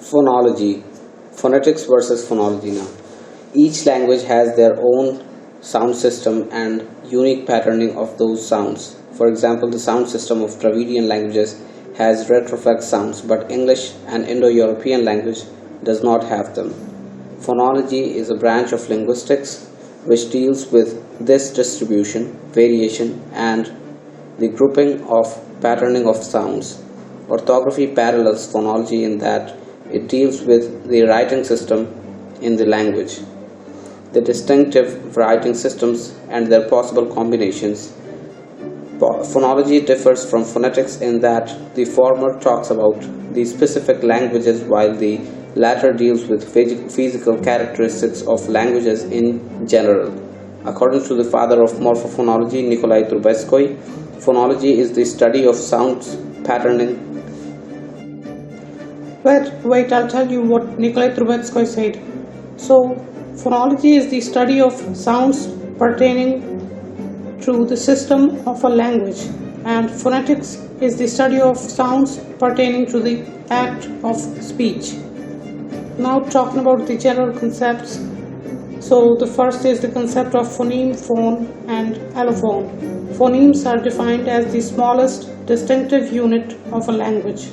Phonology, phonetics versus phonology now. Each language has their own sound system and unique patterning of those sounds. For example, the sound system of Dravidian languages has retroflex sounds, but English and Indo-European language does not have them. Phonology is a branch of linguistics which deals with this distribution, variation, and the grouping of patterning of sounds. Orthography parallels phonology in that it deals with the writing system in the language, the distinctive writing systems and their possible combinations. Phonology differs from phonetics in that the former talks about the specific languages while the latter deals with physical characteristics of languages in general. According to the father of morphophonology, Nikolai Trubetskoy, phonology is the study of sounds patterning. Wait, I'll tell you what Nikolai Trubetskoy said. So, phonology is the study of sounds pertaining to the system of a language, and phonetics is the study of sounds pertaining to the act of speech. Now talking about the general concepts. So the first is the concept of phoneme, phone and allophone. Phonemes are defined as the smallest distinctive unit of a language.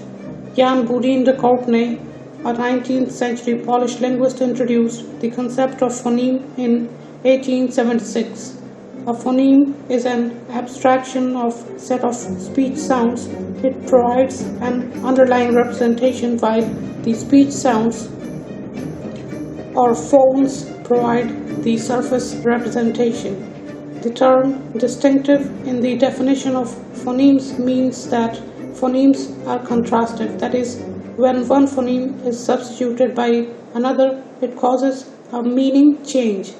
Jan Boudin de Courtenay, a 19th century Polish linguist, introduced the concept of phoneme in 1876. A phoneme is an abstraction of set of speech sounds. It provides an underlying representation while the speech sounds or phones provide the surface representation. The term distinctive in the definition of phonemes means that phonemes are contrastive. That is, when one phoneme is substituted by another, it causes a meaning change.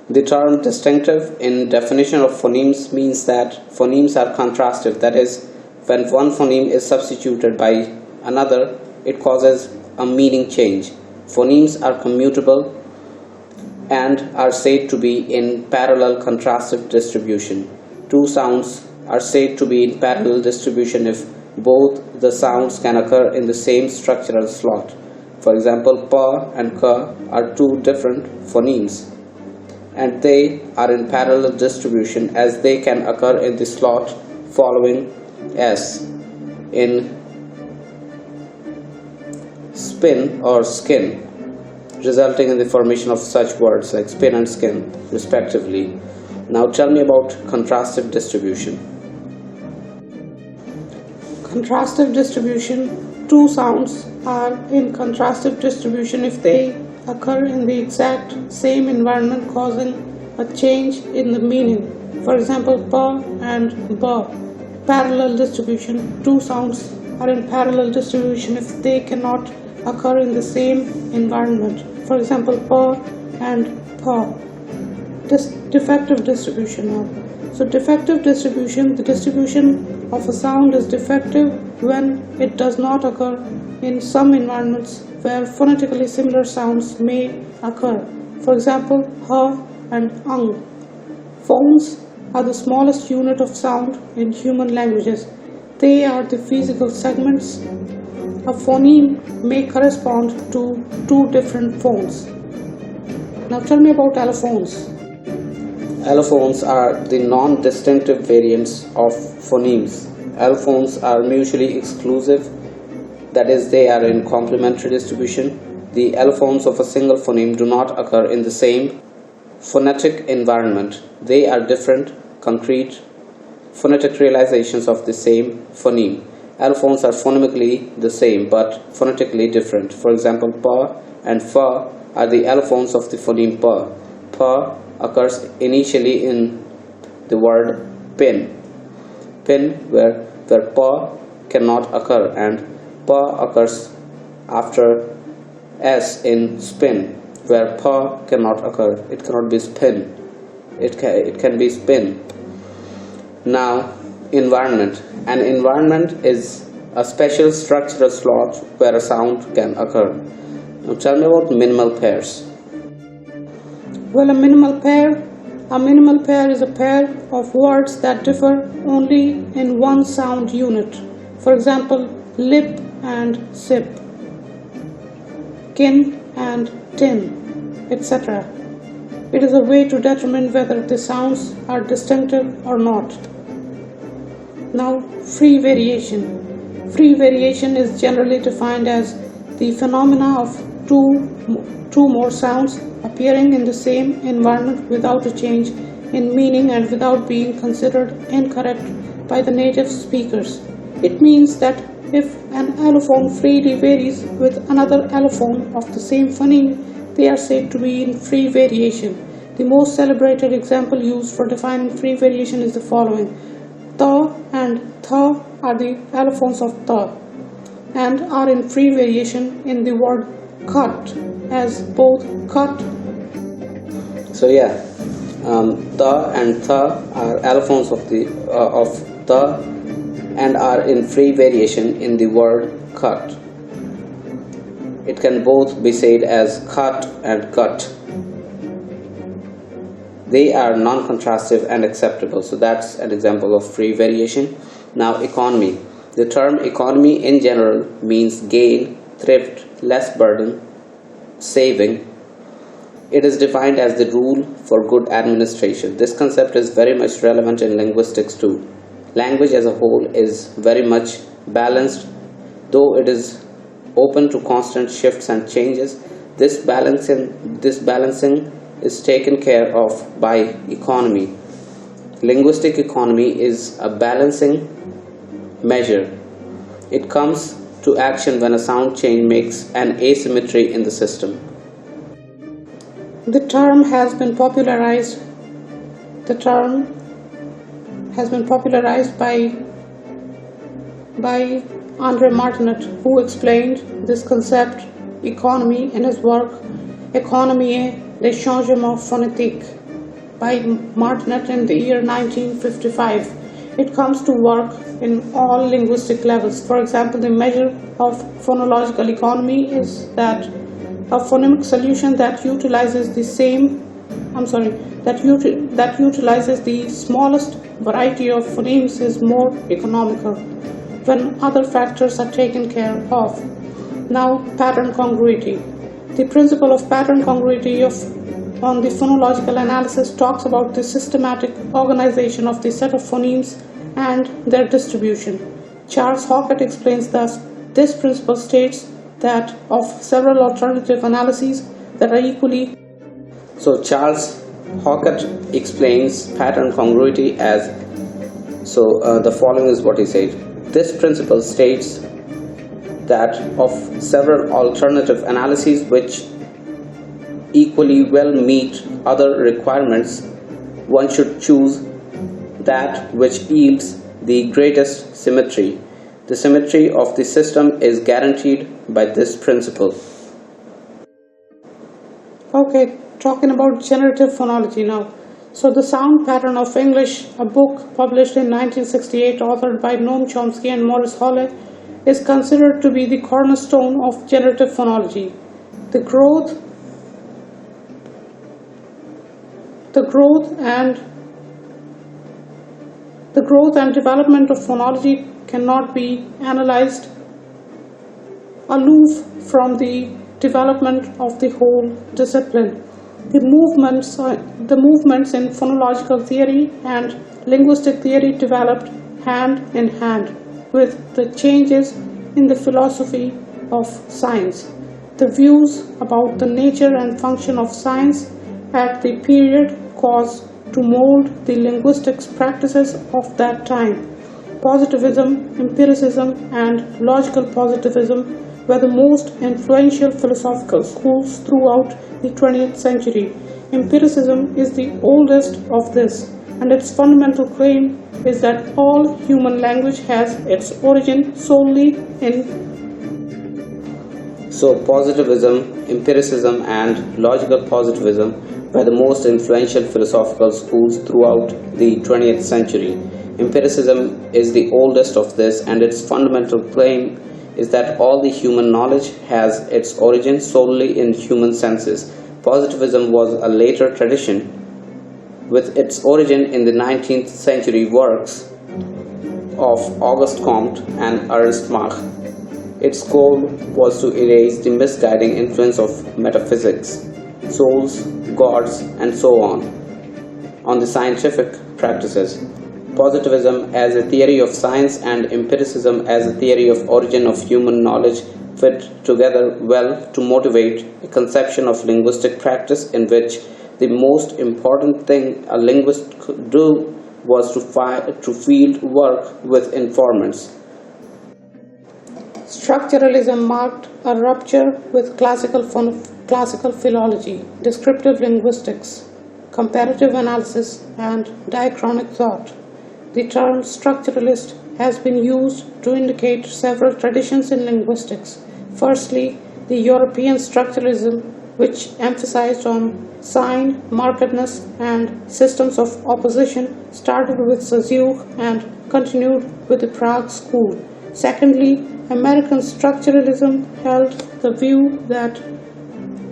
The term distinctive in definition of phonemes means that phonemes are contrastive. That is, when one phoneme is substituted by another, it causes a meaning change. Phonemes are commutable and are said to be in parallel contrastive distribution. Two sounds are said to be in parallel distribution if both the sounds can occur in the same structural slot. For example, pa and ka are two different phonemes, and they are in parallel distribution as they can occur in the slot following s in spin or skin, resulting in the formation of such words like spin and skin respectively. Now tell me about contrastive distribution. Contrastive distribution, two sounds are in contrastive distribution if they occur in the exact same environment, causing a change in the meaning. For example, pa and ba. Parallel distribution, two sounds are in parallel distribution if they cannot occur in the same environment. For example, pa and pa. Defective distribution now. So defective distribution, the distribution of a sound is defective when it does not occur in some environments where phonetically similar sounds may occur. For example, ha and ang. Phones are the smallest unit of sound in human languages. They are the physical segments. A phoneme may correspond to two different phones. Now tell me about allophones. Allophones are the non-distinctive variants of phonemes. Allophones are mutually exclusive, that is, they are in complementary distribution. The allophones of a single phoneme do not occur in the same phonetic environment. They are different, concrete, phonetic realizations of the same phoneme. Allophones are phonemically the same but phonetically different. For example, pa and fa are the allophones of the phoneme pa. Pa occurs initially in the word pin, where pa cannot occur, and pa occurs after s in spin, where pa cannot occur. It cannot be spin. It can be spin. Now, environment. An environment is a special structural slot where a sound can occur. Now tell me about minimal pairs. Well, a minimal pair is a pair of words that differ only in one sound unit. For example, lip and sip, kin and tin, etc. It is a way to determine whether the sounds are distinctive or not. Now, free variation. Free variation is generally defined as the phenomena of two more sounds appearing in the same environment without a change in meaning and without being considered incorrect by the native speakers. It means that if an allophone freely varies with another allophone of the same phoneme, they are said to be in free variation. The most celebrated example used for defining free variation is the following. Tha and tha are the allophones of tha and are in free variation in the word cut as both cut. So tha and tha are allophones of tha and are in free variation in the word cut. It can both be said as cut and cut. They are non-contrastive and acceptable. So that's an example of free variation. Now, economy. The term economy in general means gain, thrift, less burden, saving. It is defined as the rule for good administration. This concept is very much relevant in linguistics too. Language as a whole is very much balanced, though it is open to constant shifts and changes. This balancing is taken care of by economy. Linguistic economy is a balancing measure. It comes to action when a sound change makes an asymmetry in the system. The term has been popularized by Andre Martinet, who explained this concept economy in his work Économie des changements phonétiques by Martinet in the year 1955. It comes to work in all linguistic levels. For example, the measure of phonological economy is that a phonemic solution that utilizes the smallest variety of phonemes is more economical when other factors are taken care of. Now, pattern congruity. The principle of pattern congruity on the phonological analysis talks about the systematic organization of the set of phonemes and their distribution. Charles Hockett explains thus, this principle states that of several alternative analyses that are equally. So Charles Hockett explains pattern congruity as the following is what he said. This principle states that of several alternative analyses which equally well meet other requirements, one should choose that which yields the greatest symmetry. The symmetry of the system is guaranteed by this principle. Okay, talking about generative phonology now. So the sound pattern of English, a book published in 1968 authored by Noam Chomsky and Maurice Holle, is considered to be the cornerstone of generative phonology. The growth and development of phonology cannot be analyzed aloof from the development of the whole discipline. The movements in phonological theory and linguistic theory developed hand in hand with the changes in the philosophy of science. The views about the nature and function of science at the period caused to mold the linguistics practices of that time. Positivism, empiricism, and logical positivism were the most influential philosophical schools throughout the 20th century. Empiricism is the oldest of this, and its fundamental claim is that all human language has its origin solely in. So positivism, empiricism, and logical positivism were the most influential philosophical schools throughout the 20th century. Empiricism is the oldest of this, and its fundamental claim is that all the human knowledge has its origin solely in human senses. Positivism was a later tradition with its origin in the 19th century works of Auguste Comte and Ernst Mach. Its goal was to erase the misguiding influence of metaphysics, souls, gods, and so on the scientific practices. Positivism as a theory of science and empiricism as a theory of origin of human knowledge fit together well to motivate a conception of linguistic practice in which the most important thing a linguist could do was to field work with informants. Structuralism marked a rupture with classical philology, descriptive linguistics, comparative analysis, and diachronic thought. The term structuralist has been used to indicate several traditions in linguistics. Firstly, the European structuralism, which emphasized on sign, markedness, and systems of opposition, started with Saussure and continued with the Prague school. Secondly, American structuralism held the view that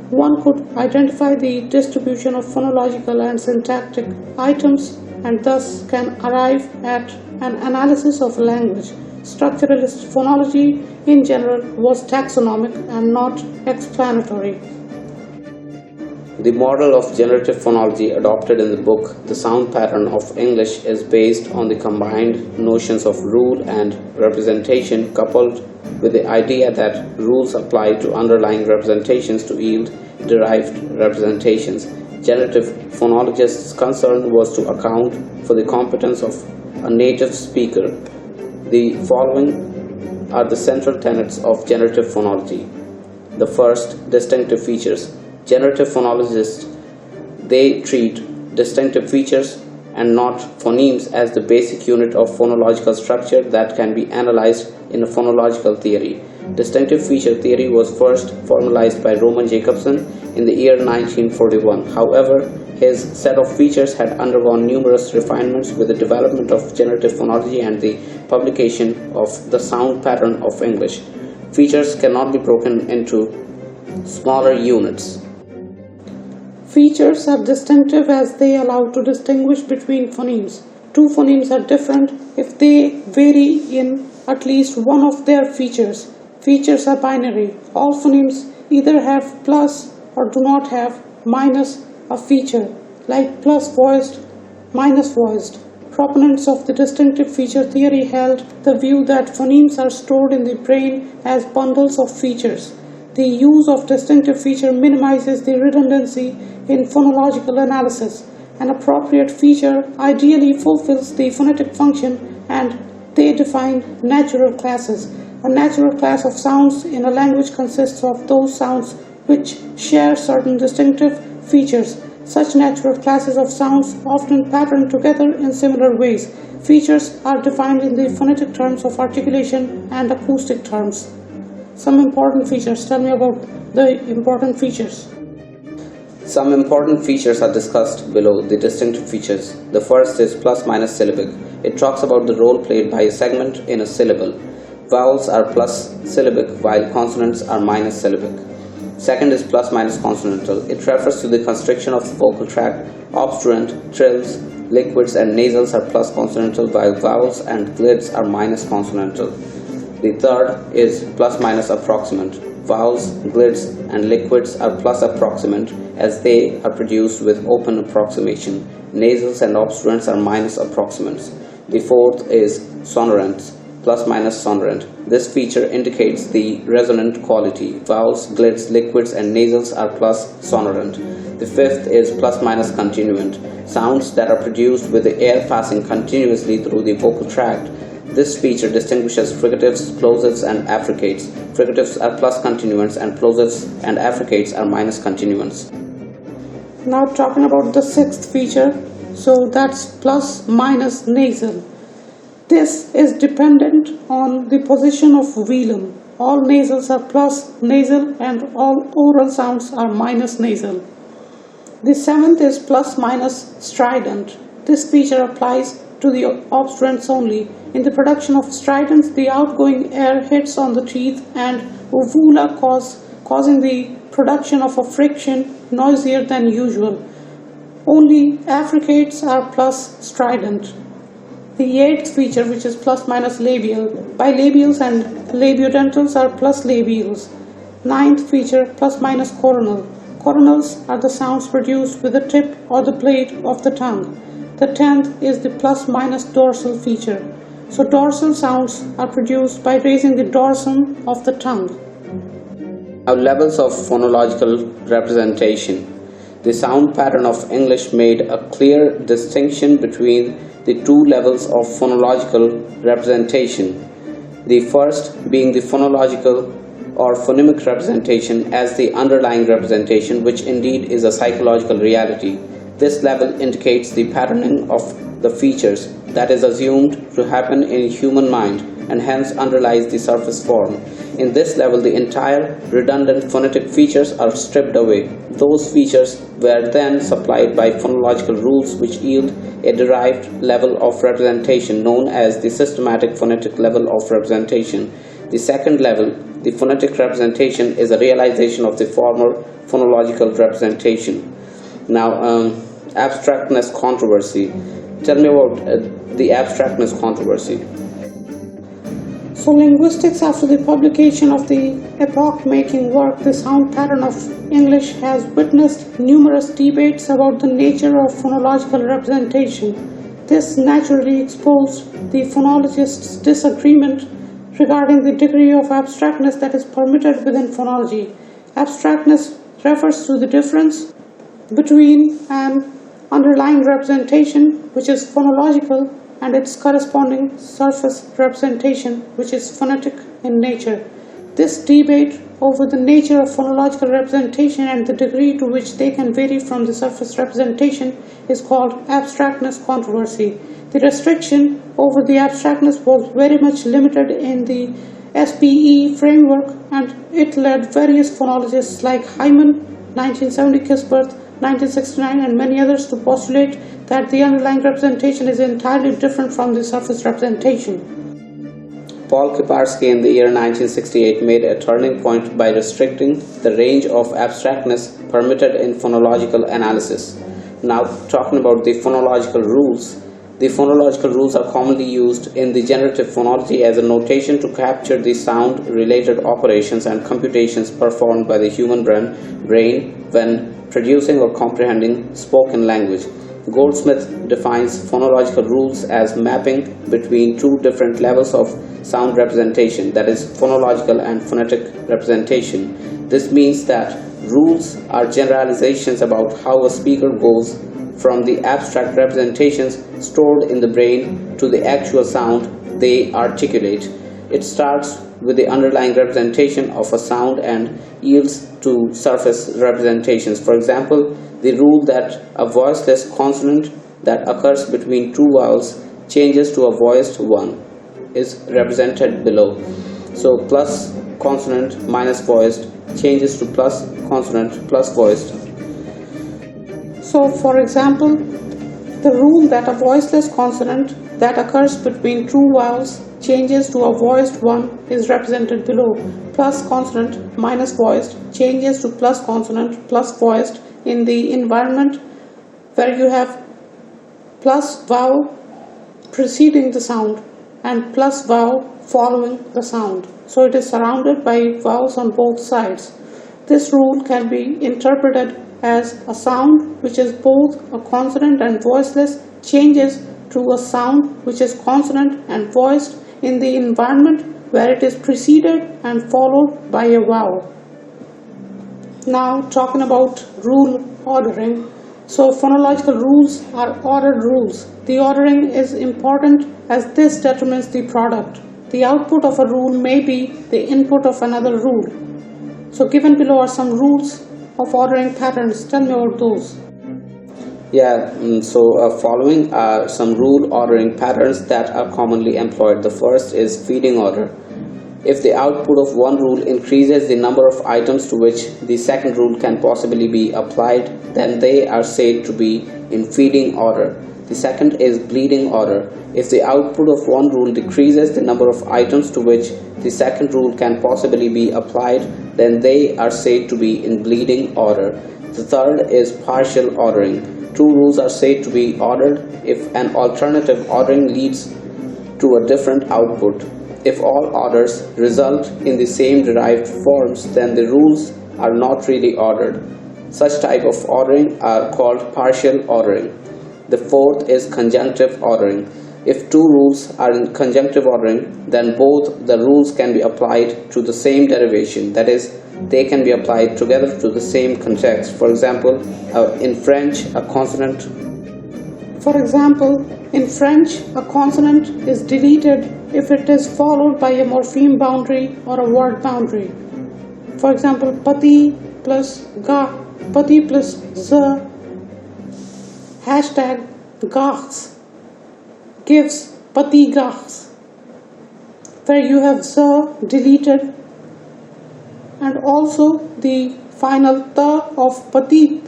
one could identify the distribution of phonological and syntactic items and thus can arrive at an analysis of a language. Structuralist phonology in general was taxonomic and not explanatory. The model of generative phonology adopted in the book The Sound Pattern of English is based on the combined notions of rule and representation coupled with the idea that rules apply to underlying representations to yield derived representations. Generative phonologists' concern was to account for the competence of a native speaker. The following are the central tenets of generative phonology. The first, distinctive features. Generative phonologists, they treat distinctive features and not phonemes as the basic unit of phonological structure that can be analyzed in a phonological theory. Distinctive feature theory was first formalized by Roman Jakobson in the year 1941. However, his set of features had undergone numerous refinements with the development of generative phonology and the publication of The Sound Pattern of English. Features cannot be broken into smaller units. Features are distinctive as they allow to distinguish between phonemes. Two phonemes are different if they vary in at least one of their features. Features are binary. All phonemes either have plus or do not have minus a feature, like plus voiced, minus voiced. Proponents of the distinctive feature theory held the view that phonemes are stored in the brain as bundles of features. The use of distinctive feature minimizes the redundancy in phonological analysis. An appropriate feature ideally fulfills the phonetic function and they define natural classes. A natural class of sounds in a language consists of those sounds which share certain distinctive features. Such natural classes of sounds often pattern together in similar ways. Features are defined in the phonetic terms of articulation and acoustic terms. Some important features. Tell me about the important features. Some important features are discussed below the distinctive features. The first is plus minus syllabic. It talks about the role played by a segment in a syllable. Vowels are plus syllabic while consonants are minus syllabic. Second is plus minus consonantal. It refers to the constriction of the vocal tract. Obstruent, trills, liquids and nasals are plus consonantal while vowels and glids are minus consonantal. The third is plus minus approximant. Vowels, glids, and liquids are plus approximant as they are produced with open approximation. Nasals and obstruents are minus approximants. The fourth is sonorants, plus minus sonorant. This feature indicates the resonant quality. Vowels, glids, liquids, and nasals are plus sonorant. The fifth is plus minus continuant. Sounds that are produced with the air passing continuously through the vocal tract. This feature distinguishes fricatives, plosives, and affricates. Fricatives are plus continuants and plosives and affricates are minus continuants. Now talking about the sixth feature, so that's plus minus nasal. This is dependent on the position of velum. All nasals are plus nasal and all oral sounds are minus nasal. The seventh is plus minus strident. This feature applies to the obstruents only. In the production of stridents, the outgoing air hits on the teeth and uvula causing the production of a friction noisier than usual. Only affricates are plus strident. The eighth feature, which is plus minus labial. Bilabials and labiodentals are plus labials. Ninth feature, plus minus coronal. Coronals are the sounds produced with the tip or the blade of the tongue. The 10th is the plus minus dorsal feature. So dorsal sounds are produced by raising the dorsum of the tongue. Now, levels of phonological representation. The sound pattern of English made a clear distinction between the two levels of phonological representation. The first being the phonological or phonemic representation as the underlying representation, which indeed is a psychological reality. This level indicates the patterning of the features that is assumed to happen in human mind and hence underlies the surface form. In this level, the entire redundant phonetic features are stripped away. Those features were then supplied by phonological rules which yield a derived level of representation known as the systematic phonetic level of representation. The second level, the phonetic representation, is a realization of the former phonological representation. Now, abstractness controversy. Tell me about the abstractness controversy. So linguistics, after the publication of the epoch-making work, The Sound Pattern of English, has witnessed numerous debates about the nature of phonological representation. This naturally exposed the phonologists' disagreement regarding the degree of abstractness that is permitted within phonology. Abstractness refers to the difference between an underlying representation, which is phonological, and its corresponding surface representation, which is phonetic in nature. This debate over the nature of phonological representation and the degree to which they can vary from the surface representation is called abstractness controversy. The restriction over the abstractness was very much limited in the SPE framework, and it led various phonologists like Hyman, 1970, Kisbert, 1969, and many others to postulate that the underlying representation is entirely different from the surface representation. Paul Kiparsky in the year 1968 made a turning point by restricting the range of abstractness permitted in phonological analysis. Now, talking about the phonological rules. The phonological rules are commonly used in the generative phonology as a notation to capture the sound-related operations and computations performed by the human brain when producing or comprehending spoken language. Goldsmith defines phonological rules as mapping between two different levels of sound representation, that is, phonological and phonetic representation. This means that rules are generalizations about how a speaker goes from the abstract representations stored in the brain to the actual sound they articulate. It starts with the underlying representation of a sound and yields to surface representations. For example, the rule that a voiceless consonant that occurs between two vowels changes to a voiced one is represented below. So plus consonant minus voiced changes to plus consonant plus voiced. So, for example, the rule that a voiceless consonant that occurs between two vowels changes to a voiced one is represented below. Plus consonant minus voiced changes to plus consonant plus voiced in the environment where you have plus vowel preceding the sound and plus vowel following the sound. So it is surrounded by vowels on both sides. This rule can be interpreted as a sound which is both a consonant and voiceless changes to a sound which is consonant and voiced in the environment where it is preceded and followed by a vowel. Now, talking about rule ordering. So phonological rules are ordered rules. The ordering is important as this determines the product. The output of a rule may be the input of another rule. So given below are some rules of ordering patterns. Tell me about those. Following are some rule ordering patterns that are commonly employed. The first is feeding order. If the output of one rule increases the number of items to which the second rule can possibly be applied, then they are said to be in feeding order. The second is bleeding order. If the output of one rule decreases the number of items to which the second rule can possibly be applied, then they are said to be in bleeding order. The third is partial ordering. two rules are said to be ordered if an alternative ordering leads to a different output. If all orders result in the same derived forms, then the rules are not really ordered. Such type of ordering are called partial ordering. The fourth is conjunctive ordering. If two rules are in conjunctive ordering, then both the rules can be applied to the same derivation, that is, they can be applied together to the same context. For example, in French, a consonant is deleted if it is followed by a morpheme boundary or a word boundary. For example, pati plus z hashtag gars gives pati gars, where you have z deleted, and also the final ta of pati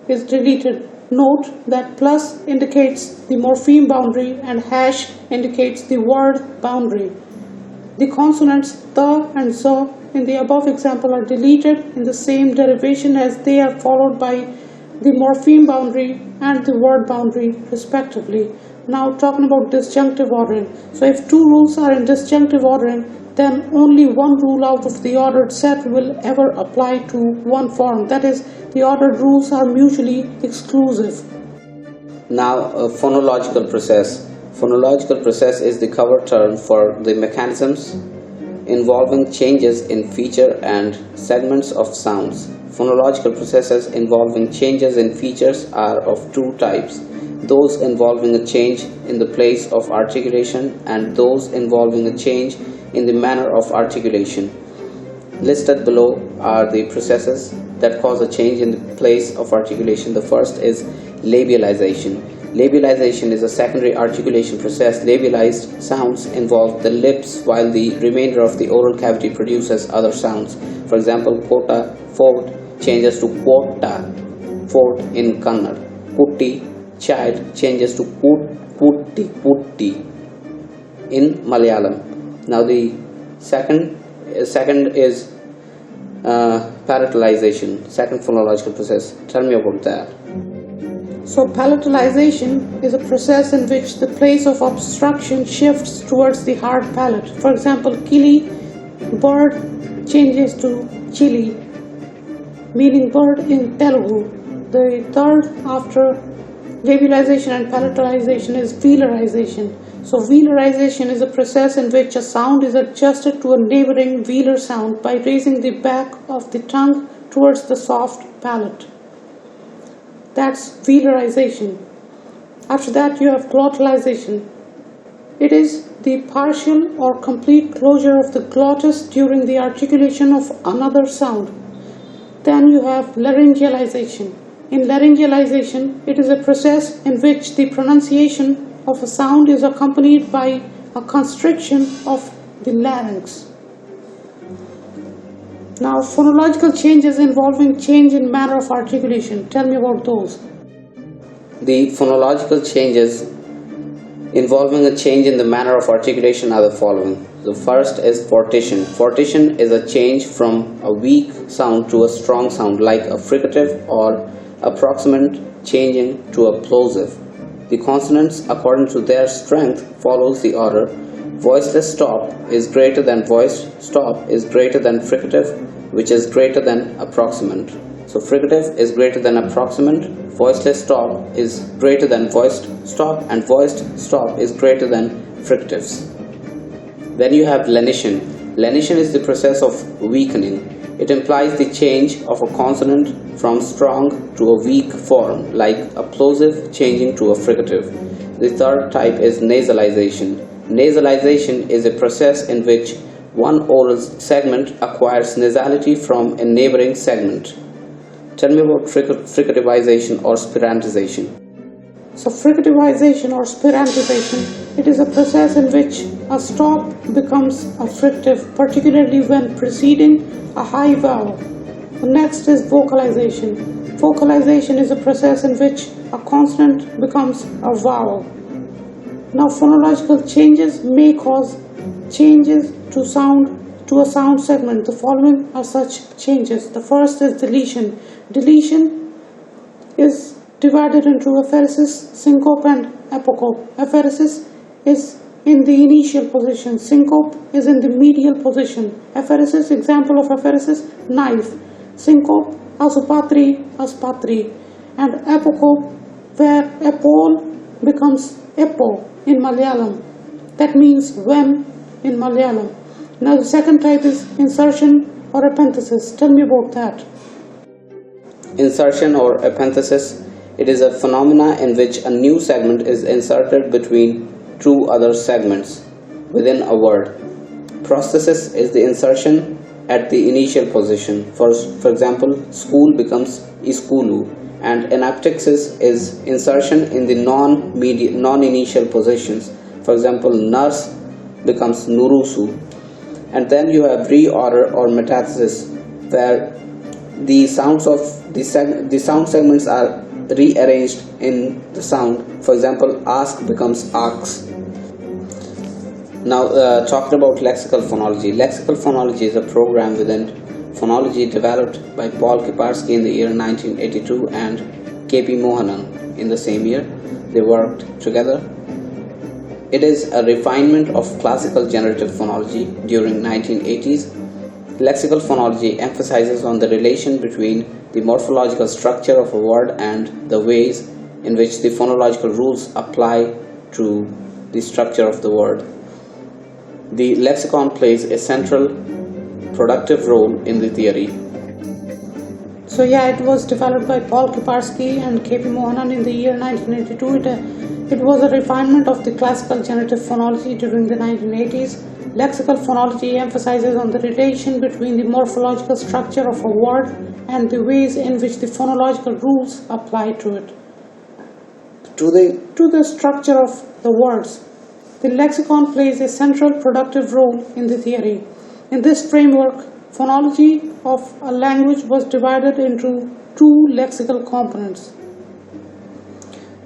is deleted. Note that plus indicates the morpheme boundary and hash indicates the word boundary. The consonants ta and z in the above example are deleted in the same derivation as they are followed by the morpheme boundary and the word boundary respectively. Now talking about disjunctive ordering. So if two rules are in disjunctive ordering, then only one rule out of the ordered set will ever apply to one form. That is, the ordered rules are mutually exclusive. Now, a phonological process. Phonological process is the cover term for the mechanisms involving changes in feature and segments of sounds. Phonological processes involving changes in features are of two types: those involving a change in the place of articulation and those involving a change in the manner of articulation. Listed below are the processes that cause a change in the place of articulation. The first is labialization. Labialization is a secondary articulation process. Labialized sounds involve the lips while the remainder of the oral cavity produces other sounds. For example, kota, fort changes to quota, fort in Kannada. Putti, child changes to putti, putti in Malayalam. Now the second is palatalization, second phonological process. Tell me about that. So palatalization is a process in which the place of obstruction shifts towards the hard palate. For example, kili, bird, changes to chili, meaning bird in Telugu. The third after labialization and palatalization is velarization. So velarization is a process in which a sound is adjusted to a neighboring velar sound by raising the back of the tongue towards the soft palate. That's velarization. After that you have glottalization. It is the partial or complete closure of the glottis during the articulation of another sound. Then you have laryngealization. In laryngealization, it is a process in which the pronunciation of a sound is accompanied by a constriction of the larynx. Now, phonological changes involving change in manner of articulation. Tell me about those. The phonological changes involving a change in the manner of articulation are the following. The first is fortition. Fortition is a change from a weak sound to a strong sound, like a fricative or approximant changing to a plosive. The consonants, according to their strength, follows the order. Voiceless stop is greater than voiced stop is greater than fricative, which is greater than approximant. So fricative is greater than approximant, voiceless stop is greater than voiced stop, and voiced stop is greater than fricatives. Then you have lenition. Lenition is the process of weakening. It implies the change of a consonant from strong to a weak form, like a plosive changing to a fricative. The third type is nasalization. Nasalization is a process in which one oral segment acquires nasality from a neighboring segment. Tell me about fricativization or spirantization. So fricativization or spirantization, it is a process in which a stop becomes a fricative, particularly when preceding a high vowel. The next is vocalization. Vocalization is a process in which a consonant becomes a vowel. Now phonological changes may cause changes to a sound segment. The following are such changes. The first is deletion. Deletion is divided into apheresis, syncope, and apocope. Apheresis is in the initial position, syncope is in the medial position. Apheresis, example of apheresis, knife. Syncope, asupatri, aspatri. And apocope, where apol becomes epo in Malayalam. That means when in Malayalam. Now the second type is insertion or epenthesis. Tell me about that. Insertion or epenthesis, it is a phenomena in which a new segment is inserted between two other segments within a word. Prosthesis is the insertion at the initial position. For example, school becomes iskulu, and anaptixis is insertion in the non-initial positions. For example, nurse becomes nurusu. And then you have reorder or metathesis, where the sound segments are rearranged in the sound. For example, ask becomes arcs. Now talking about lexical phonology. Lexical phonology is a program within phonology developed by Paul Kiparsky in the year 1982 and K.P. Mohanan in the same year. They worked together. It is a refinement of classical generative phonology during 1980s. Lexical phonology emphasizes on the relation between the morphological structure of a word and the ways in which the phonological rules apply to the structure of the word. The lexicon plays a central productive role in the theory. So yeah, it was developed by Paul Kiparsky and K.P. Mohanan in the year 1982. It was a refinement of the classical generative phonology during the 1980s. Lexical phonology emphasizes on the relation between the morphological structure of a word and the ways in which the phonological rules apply to it. To the structure of the words. The lexicon plays a central productive role in the theory. In this framework, phonology of a language was divided into two lexical components: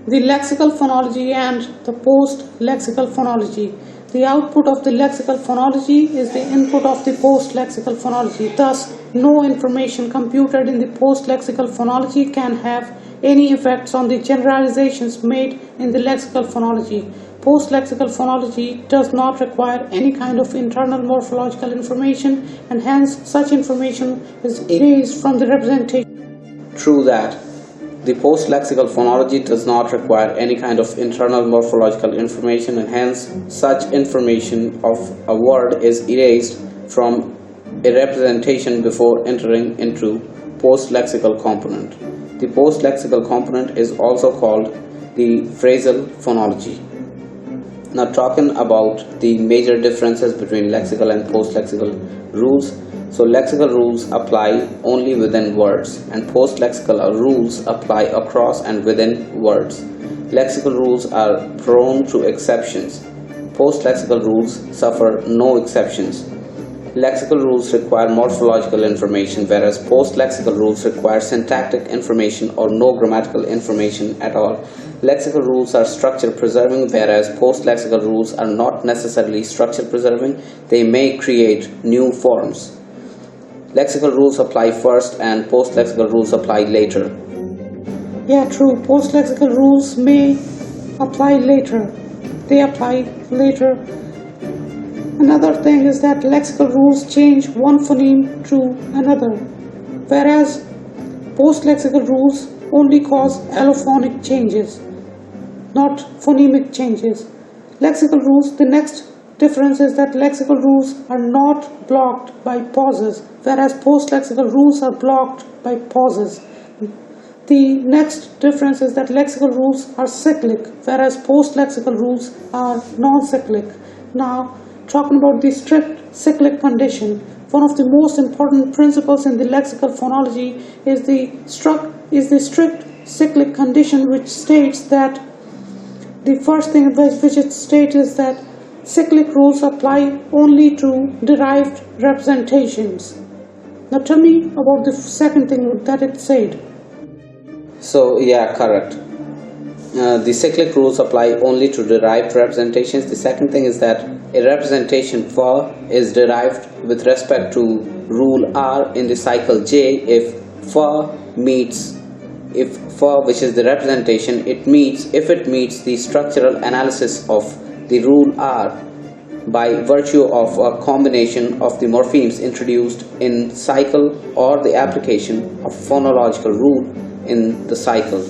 the lexical phonology and the post-lexical phonology. The output of the lexical phonology is the input of the post-lexical phonology. Thus, no information computed in the post-lexical phonology can have any effects on the generalizations made in the lexical phonology. Post-lexical phonology does not require any kind of internal morphological information, and hence such information is erased from the representation. True that. The post-lexical phonology does not require any kind of internal morphological information, and hence such information of a word is erased from a representation before entering into post-lexical component. The post-lexical component is also called the phrasal phonology. Now talking about the major differences between lexical and post-lexical rules. So lexical rules apply only within words, and post-lexical rules apply across and within words. Lexical rules are prone to exceptions. Post-lexical rules suffer no exceptions. Lexical rules require morphological information, whereas post-lexical rules require syntactic information or no grammatical information at all. Lexical rules are structure preserving, whereas post-lexical rules are not necessarily structure preserving. They may create new forms. Lexical rules apply first and post-lexical rules apply later. Yeah, true. Post-lexical rules may apply later. They apply later. Another thing is that lexical rules change one phoneme to another, whereas post-lexical rules only cause allophonic changes, not phonemic changes. Lexical rules, the next difference is that lexical rules are not blocked by pauses, whereas post-lexical rules are blocked by pauses. The next difference is that lexical rules are cyclic, whereas post-lexical rules are non-cyclic. Now, talking about the strict cyclic condition, one of the most important principles in the lexical phonology is the strict cyclic condition, which states that the first thing which it states is that cyclic rules apply only to derived representations. Now tell me about the second thing that it said. So yeah, correct. The cyclic rules apply only to derived representations. The second thing is that a representation for is derived with respect to rule R in the cycle J if for meets if for which is the representation, if it meets the structural analysis of the rule R by virtue of a combination of the morphemes introduced in cycle or the application of phonological rule in the cycle.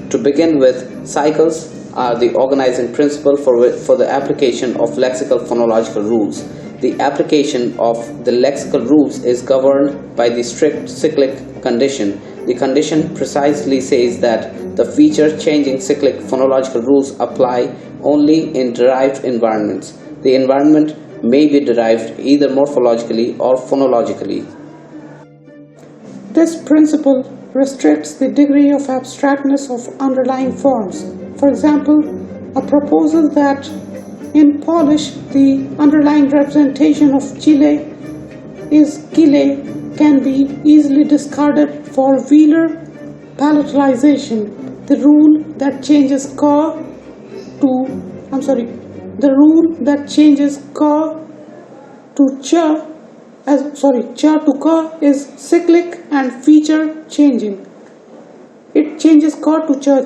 To begin with, cycles are the organizing principle for the application of lexical phonological rules. The application of the lexical rules is governed by the strict cyclic condition. The condition precisely says that the feature-changing cyclic phonological rules apply only in derived environments. The environment may be derived either morphologically or phonologically. This principle restricts the degree of abstractness of underlying forms. For example, a proposal that in Polish the underlying representation of Chile is Chile can be easily discarded for velar palatalization. The rule that changes ka to ka is cyclic and feature changing. It changes ka to cha.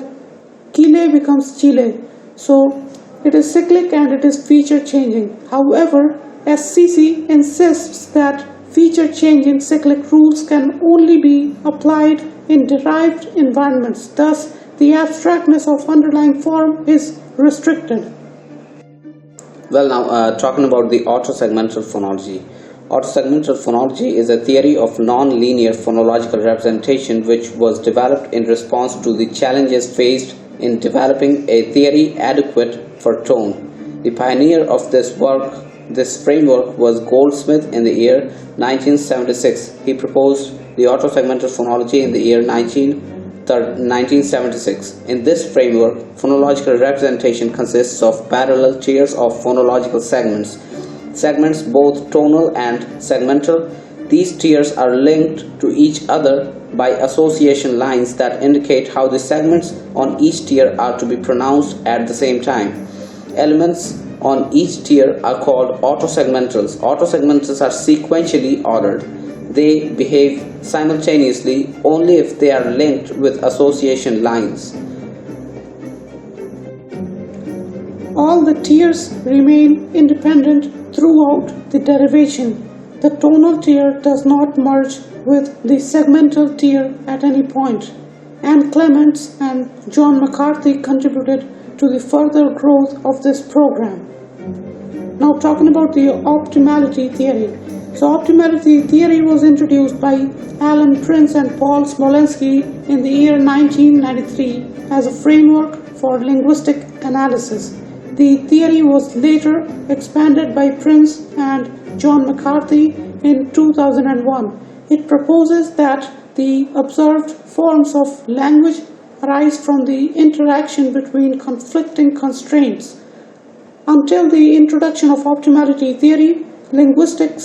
Chile becomes Chile. So it is cyclic and it is feature changing. However, SCC insists that feature changing cyclic rules can only be applied in derived environments. Thus, the abstractness of underlying form is restricted. Well, now talking about the autosegmental phonology. Autosegmental phonology is a theory of non-linear phonological representation which was developed in response to the challenges faced in developing a theory adequate for tone. The pioneer of this framework was Goldsmith in the year 1976. He proposed the autosegmental phonology in the year 1976. In this framework, phonological representation consists of parallel tiers of phonological segments both tonal and segmental. These tiers are linked to each other by association lines that indicate how the segments on each tier are to be pronounced at the same time. Elements on each tier are called autosegmentals. Autosegmentals are sequentially ordered. They behave simultaneously only if they are linked with association lines. All the tiers remain independent throughout the derivation. The tonal tier does not merge with the segmental tier at any point. Anne Clements and John McCarthy contributed to the further growth of this program. Now talking about the optimality theory. So optimality theory was introduced by Alan Prince and Paul Smolensky in the year 1993 as a framework for linguistic analysis. The theory was later expanded by Prince and John McCarthy in 2001. It proposes that the observed forms of language arise from the interaction between conflicting constraints. Until the introduction of optimality theory, linguistic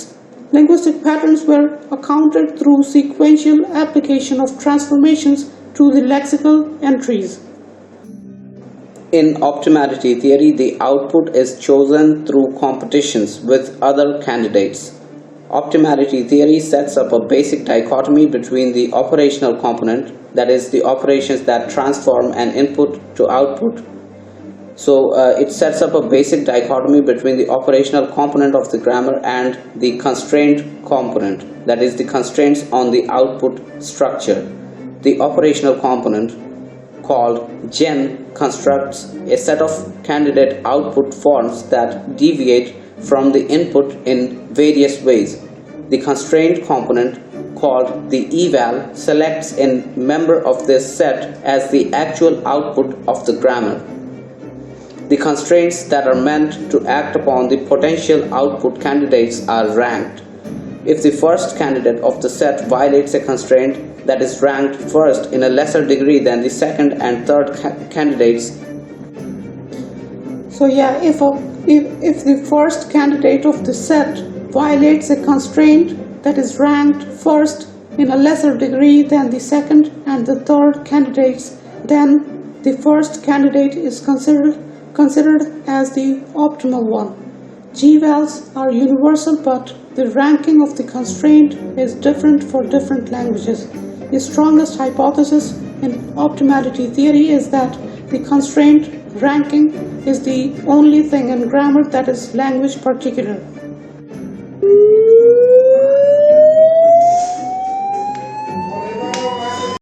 patterns were accounted through sequential application of transformations to the lexical entries. In optimality theory, the output is chosen through competitions with other candidates. Optimality theory sets up a basic dichotomy between the operational component, that is, the operations that transform an input to output. So it sets up a basic dichotomy between the operational component of the grammar and the constraint component, that is, the constraints on the output structure. The operational component, called gen, constructs a set of candidate output forms that deviate from the input in various ways. The constraint component, called the eval, selects a member of this set as the actual output of the grammar. The constraints that are meant to act upon the potential output candidates are ranked. If the first candidate of the set violates a constraint that is ranked first in a lesser degree than the second and third candidates. So if the first candidate of the set violates a constraint that is ranked first in a lesser degree than the second and the third candidates, then the first candidate is considered as the optimal one. G-vals are universal, but the ranking of the constraint is different for different languages. The strongest hypothesis in optimality theory is that the constraint ranking is the only thing in grammar that is language particular.